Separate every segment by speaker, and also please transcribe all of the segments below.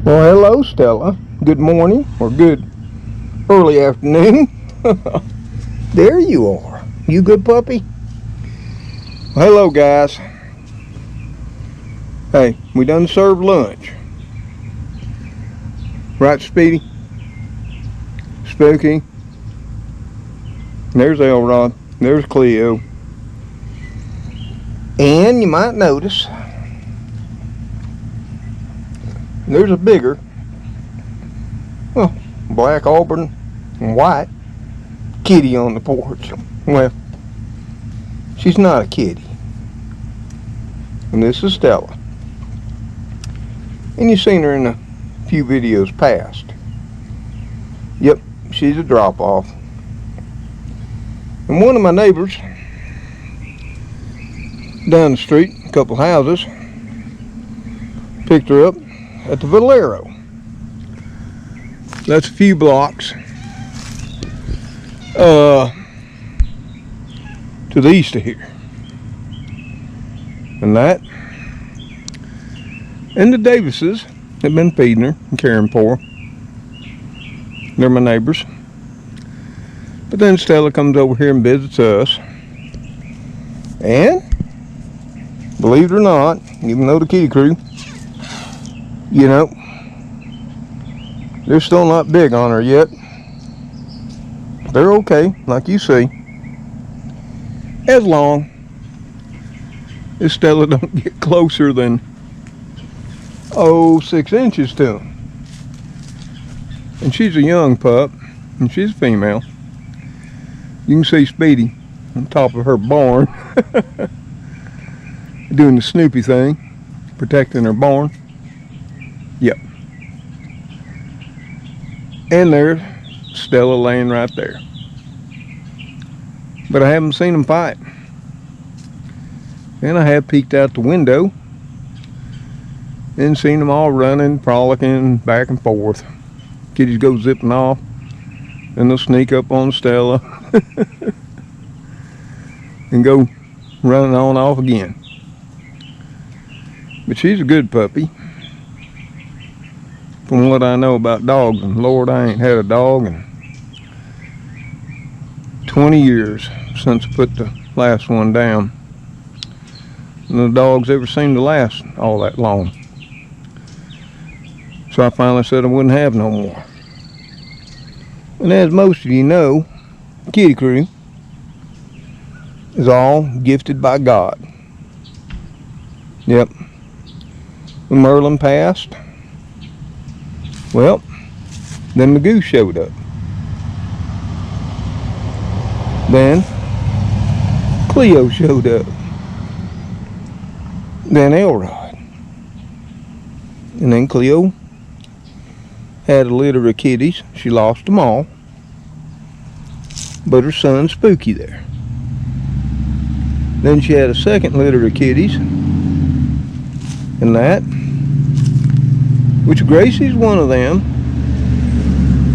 Speaker 1: Well, hello, Stella. Good morning or good early afternoon. There you are. You good puppy? Well, hello, guys. Hey, we done served lunch. Right, Speedy? Spooky? There's Elrod. There's Cleo. And you might notice there's a bigger, well, black, auburn, and white kitty on the porch. Well, she's not a kitty. And this is Stella. And you've seen her in a few videos past. Yep, she's a drop-off. And one of my neighbors down the street, a couple houses, picked her up at the Valero. That's a few blocks to the east of here. And that, and the Davises have been feeding her and caring for her. They're my neighbors. But then Stella comes over here and visits us. And, believe it or not, even though the Kitty Krew, you know, they're still not big on her yet. They're okay, like you see. As long as Stella don't get closer than, 6 inches to them. And she's a young pup, and she's a female. You can see Speedy on top of her barn doing the Snoopy thing, protecting her barn. Yep. And there's Stella laying right there. But I haven't seen them fight. And I have peeked out the window and seen them all running, frolicking back and forth. Kitties go zipping off, and they'll sneak up on Stella and go running on off again. But she's a good puppy. From what I know about dogs, and Lord, I ain't had a dog in 20 years since I put the last one down. And the dogs ever seem to last all that long. So I finally said I wouldn't have no more. And as most of you know, Kitty Krew is all gifted by God. Yep. When Merlin passed, well, then Magoo showed up. Then Cleo showed up. Then Elrod. And then Cleo had a litter of kitties. She lost them all. But her son Spooky there. Then she had a second litter of kitties. And that, which Gracie's one of them,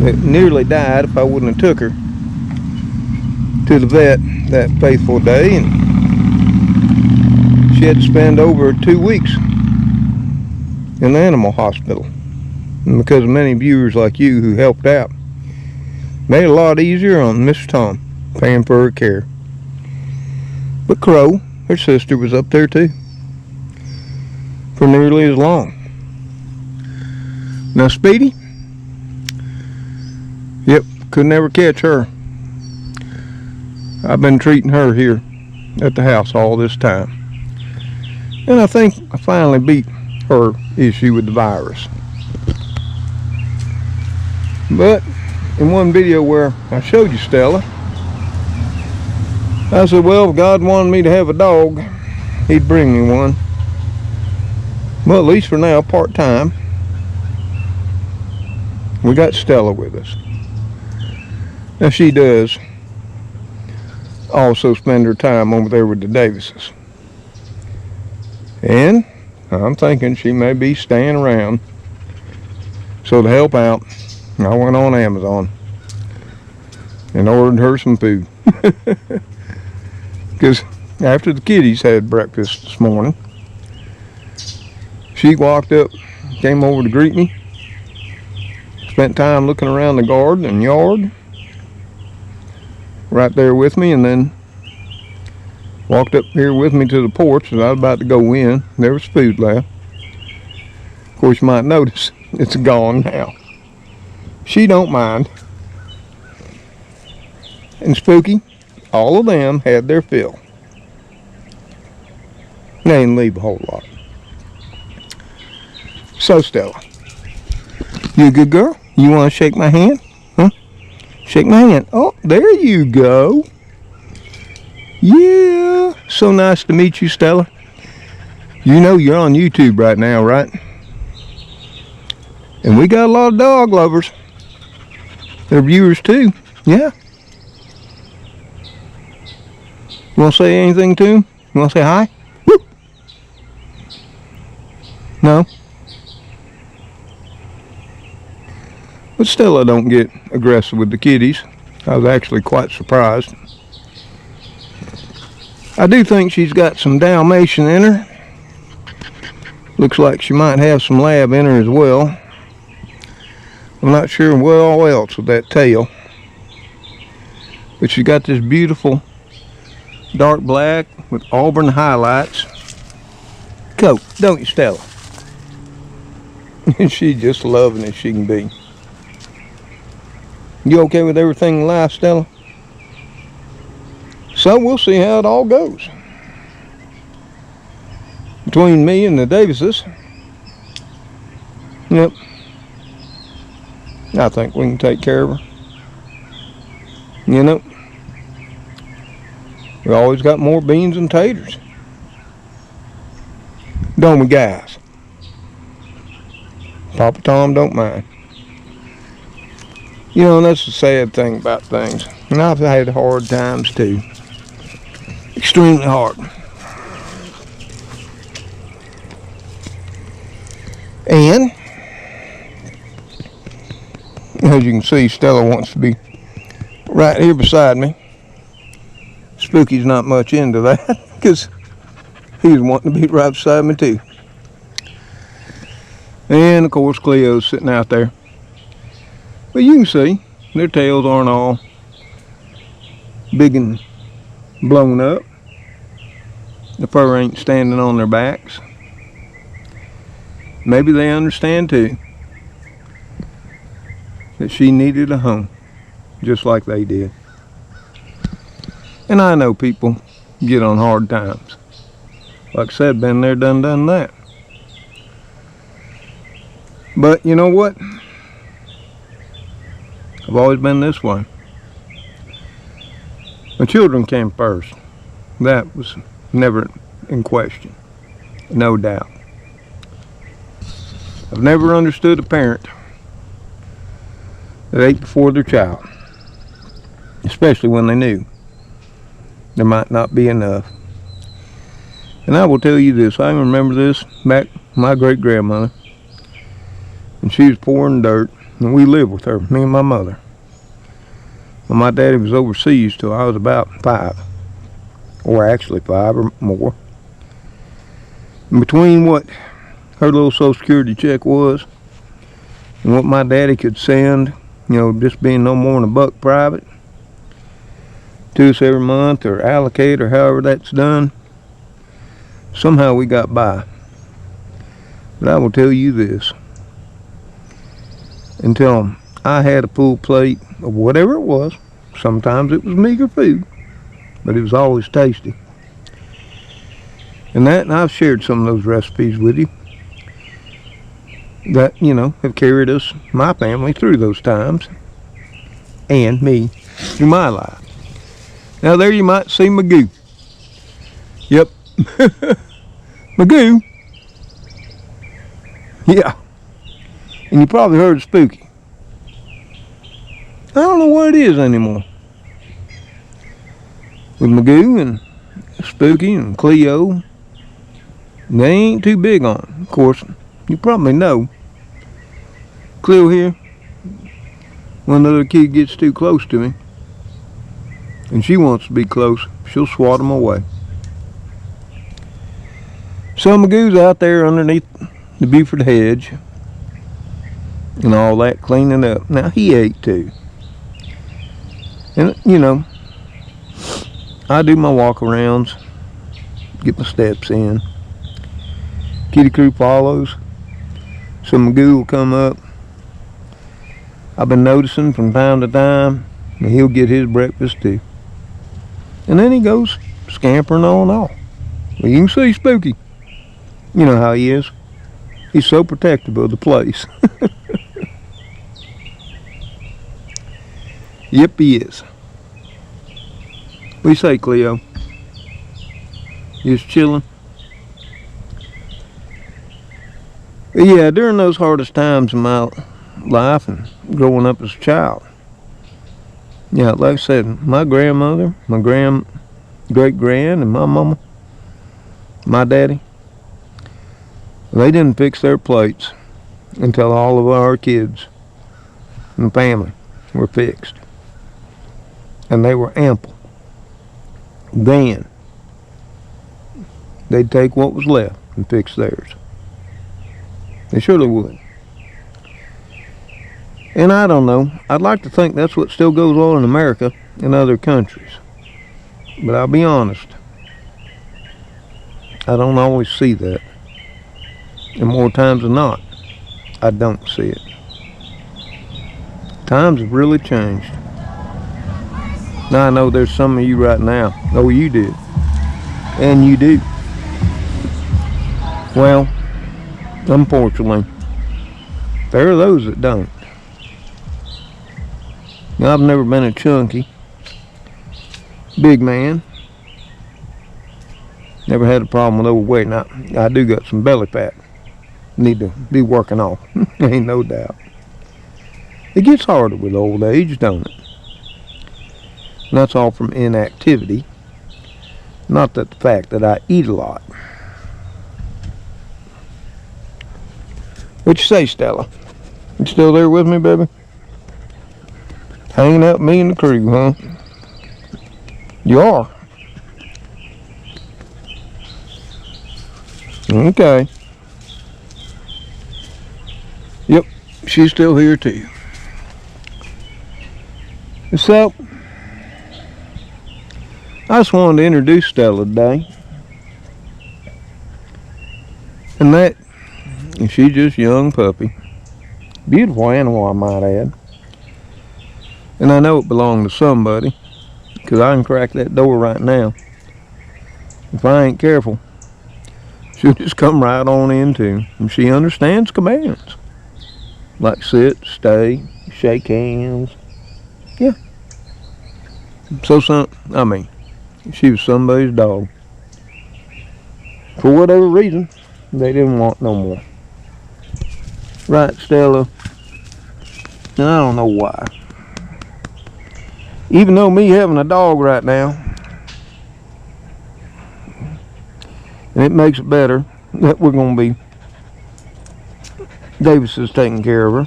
Speaker 1: that nearly died if I wouldn't have took her to the vet that faithful day, and she had to spend over 2 weeks in the animal hospital. And because of many viewers like you who helped out, made it a lot easier on Mr.Tom paying for her care. But Crow, her sister, was up there too for nearly as long. Now Speedy, yep, could never catch her. I've been treating her here at the house all this time. And I think I finally beat her issue with the virus. But in one video where I showed you Stella, I said, well, if God wanted me to have a dog, he'd bring me one. Well, at least for now, part-time. We got Stella with us. Now she does also spend her time over there with the Davises. And I'm thinking she may be staying around. So to help out, I went on Amazon and ordered her some food. Because after the kitties had breakfast this morning, she walked up, came over to greet me, spent time looking around the garden and yard right there with me, and then walked up here with me to the porch that I was about to go in. There was food left. Of course, you might notice it's gone now. She don't mind. And Spooky, all of them had their fill. They didn't leave a whole lot. So Stella, you a good girl? You want to shake my hand? Huh? Shake my hand. Oh, there you go. Yeah. So nice to meet you, Stella. You know you're on YouTube right now, right? And we got a lot of dog lovers. They're viewers too. Yeah. You want to say anything to them? You want to say hi? Woo! No? But Stella don't get aggressive with the kitties. I was actually quite surprised. I do think she's got some Dalmatian in her. Looks like she might have some Lab in her as well. I'm not sure what all else with that tail. But she's got this beautiful dark black with auburn highlights coat, don't you, Stella? And she's just loving as she can be. You okay with everything in life, Stella? So we'll see how it all goes. Between me and the Davises. Yep. I think we can take care of her. You know, we always got more beans and taters. Don't we, guys? Papa Tom don't mind. You know, that's the sad thing about things. And I've had hard times too. Extremely hard. And as you can see, Stella wants to be right here beside me. Spooky's not much into that because he's wanting to be right beside me too. And of course Cleo's sitting out there. But you can see their tails aren't all big and blown up. The fur ain't standing on their backs. Maybe they understand too that she needed a home just like they did. And I know people get on hard times. Like I said, been there, done that. But you know what? I've always been this way. My children came first. That was never in question. No doubt. I've never understood a parent that ate before their child. Especially when they knew there might not be enough. And I will tell you this, I remember this back my great grandmother. And she was pouring dirt, and we lived with her, me and my mother. Well, my daddy was overseas till I was about 5, or actually 5 or more. And between what her little Social Security check was and what my daddy could send, you know, just being no more than $1 private to us every month, or allocate, or however that's done, somehow we got by. But I will tell you this, until I had a full plate of whatever it was, sometimes it was meager food, but it was always tasty. And I've shared some of those recipes with you that, you know, have carried us, my family, through those times, and me through my life. Now there you might see Magoo. Yep. Magoo. Yeah. And you probably heard of Spooky. I don't know what it is anymore. With Magoo and Spooky and Cleo, they ain't too big on it. Of course, you probably know. Cleo here, when the other kid gets too close to me, and she wants to be close, she'll swat them away. So Magoo's out there underneath the Buford hedge, and all that, cleaning up. Now, he ate too. And, you know, I do my walk-arounds, get my steps in. Kitty Krew follows. Some Magoo will come up. I've been noticing from time to time that he'll get his breakfast too. And then he goes scampering on off. Well, you can see Spooky. You know how he is. He's so protective of the place. Yep, he is. What do you say, Cleo? You just chilling? But yeah, during those hardest times in my life and growing up as a child, yeah, like I said, my grandmother, my great-grand, and my mama, my daddy, they didn't fix their plates until all of our kids and family were fixed. And they were ample. Then they'd take what was left and fix theirs. They surely would. And I don't know. I'd like to think that's what still goes on in America and other countries. But I'll be honest, I don't always see that. And more times than not, I don't see it. Times have really changed. Now I know there's some of you right now. Oh, you did. And you do. Well, unfortunately, there are those that don't. Now, I've never been a chunky, big man. Never had a problem with overweight. Now, I do got some belly fat. Need to be working off. Ain't no doubt. It gets harder with old age, don't it? And that's all from inactivity. Not that the fact that I eat a lot. What you say, Stella? You still there with me, baby? Hanging out with me and the crew, huh? You are? Okay. Yep, she's still here too. So, I just wanted to introduce Stella today. And that, she's just a young puppy. Beautiful animal, I might add. And I know it belonged to somebody, because I can crack that door right now. If I ain't careful, she'll just come right on in too. And she understands commands. Like sit, stay, shake hands. Yeah. So she was somebody's dog. For whatever reason, they didn't want no more. Right, Stella? And I don't know why. Even though me having a dog right now, and it makes it better that we're going to be, Davis is taking care of her.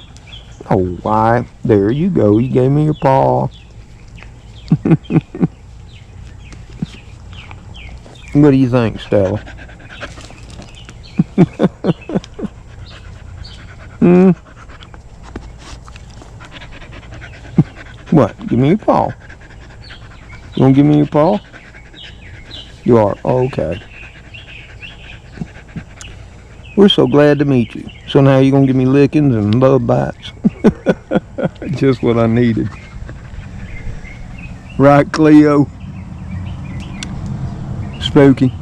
Speaker 1: Oh, why? There you go. You gave me your paw. What do you think, Stella? What? Give me your paw. You want to give me your paw? You are? Okay. We're so glad to meet you. So now you're going to give me lickings and love bites? Just what I needed. Right, Cleo? Spooky.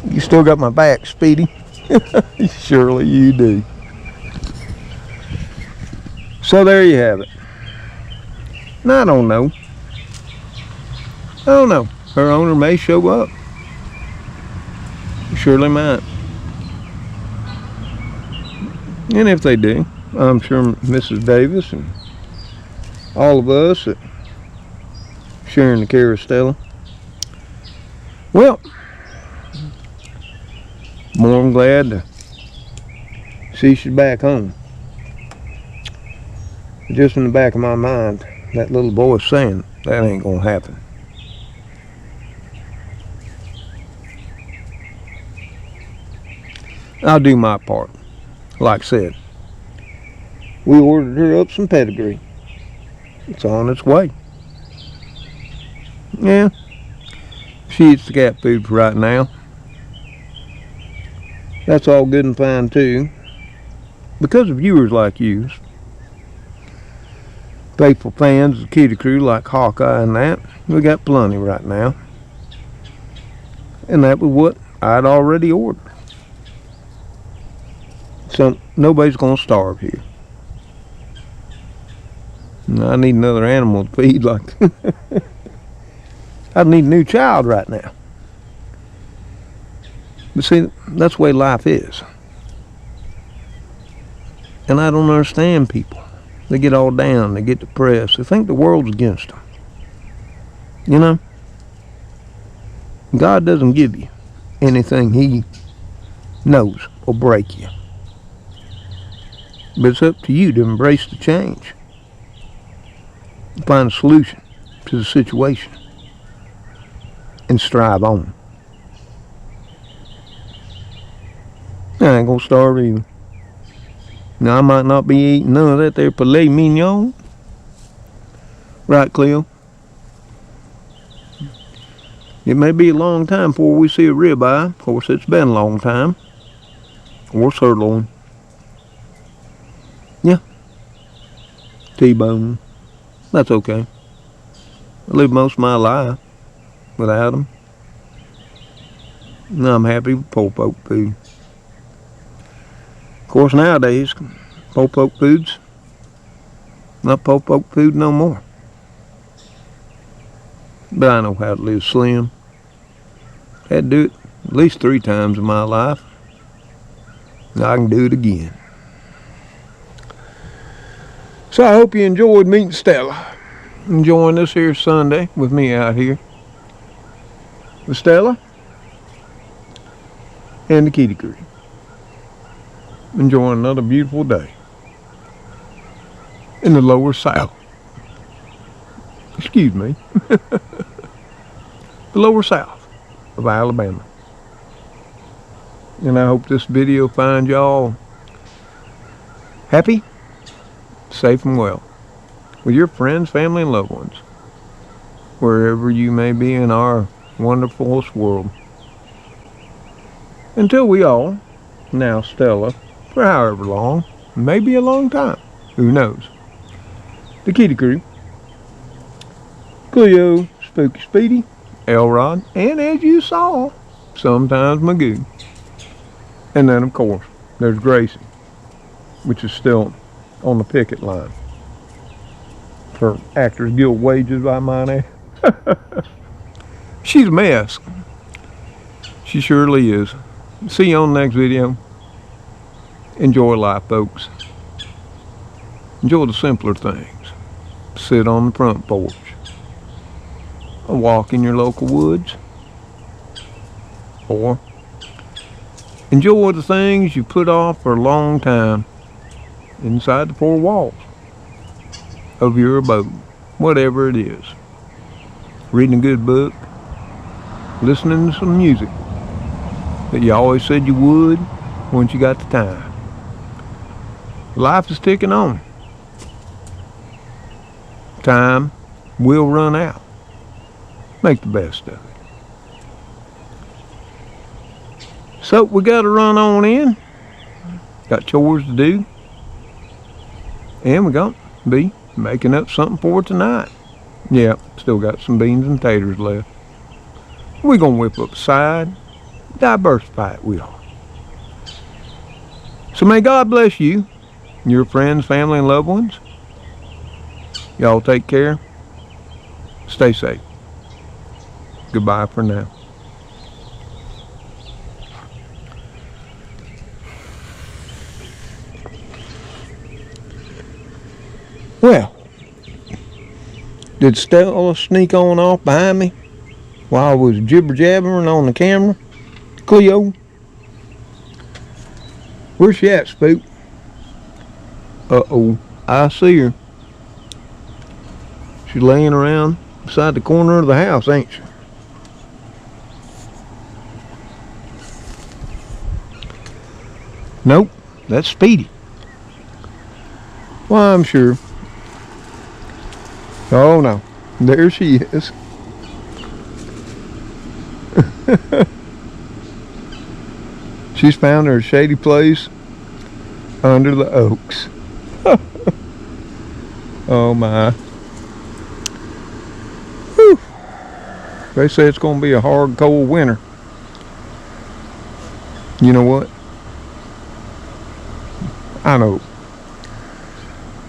Speaker 1: You still got my back, Speedy? Surely you do. So there you have it. Now, I don't know. Her owner may show up. Surely might. And if they do, I'm sure Mrs. Davis and all of us that sharing the care of Stella. Well, more than glad to see she's back home. Just in the back of my mind, that little voice saying, that ain't gonna happen. I'll do my part. like I said, we ordered her up some pedigree. It's on its way. Yeah, she eats the cat food for right now. That's all good and fine too. Because of viewers like you, faithful fans of Kitty Krew like Hawkeye and that, we got plenty right now. And that was what I'd already ordered. So nobody's gonna starve here. I need another animal to feed like I need a new child right now. But see, that's the way life is. And I don't understand people. They get all down, they get depressed, they think the world's against them. You know? God doesn't give you anything He knows will break you. But it's up to you to embrace the change. Find a solution to the situation. And strive on. I ain't gonna starve either. Now I might not be eating none of that there filet mignon. Right, Cleo? It may be a long time before we see a ribeye. Of course, it's been a long time. Or sirloin. Yeah. T-bone. That's okay. I lived most of my life without them. Now I'm happy with pulled pork food. Of course, nowadays, pulled pork food's not pulled pork food no more. But I know how to live slim. Had to do it at least 3 times in my life. I can do it again. So I hope you enjoyed meeting Stella. Enjoying this here Sunday with me out here with Stella and the Kitty Krew. Enjoying another beautiful day in the lower south. Excuse me. The lower south of Alabama. And I hope this video finds y'all happy, safe and well with your friends, family, and loved ones, wherever you may be in our wonderfulest world. Until we all, now Stella, for however long, maybe a long time, who knows, the Kitty Krew, Cleo, Spooky Speedy, Elrod, and as you saw, sometimes Magoo. And then, of course, there's Gracie, which is still on the picket line for Actors Guild wages, I might add. She's a mess. She surely is. See you on the next video. Enjoy life, folks. Enjoy the simpler things. Sit on the front porch. A walk in your local woods. Or enjoy the things you put off for a long time inside the 4 walls of your abode, whatever it is. Reading a good book, listening to some music that you always said you would once you got the time. Life is ticking on. Time will run out. Make the best of it. So we got to run on in. Got chores to do. And we got to be making up something for tonight. Yeah, still got some beans and taters left. We're going to whip up a side. Diversify it, we are. So may God bless you, your friends, family, and loved ones. Y'all take care. Stay safe. Goodbye for now. Well, did Stella sneak on off behind me while I was jibber-jabbering on the camera? Cleo? Where's she at, Spook? Uh-oh, I see her. She's laying around beside the corner of the house, ain't she? Nope, That's Speedy. Well, I'm sure. Oh no, there she is. She's found her shady place under the oaks. Oh my. Whew. They say it's going to be a hard, cold winter. You know what? I know.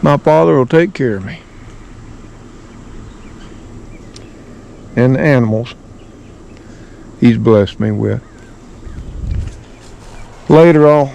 Speaker 1: My father will take care of me. And the animals he's blessed me with. Later, all.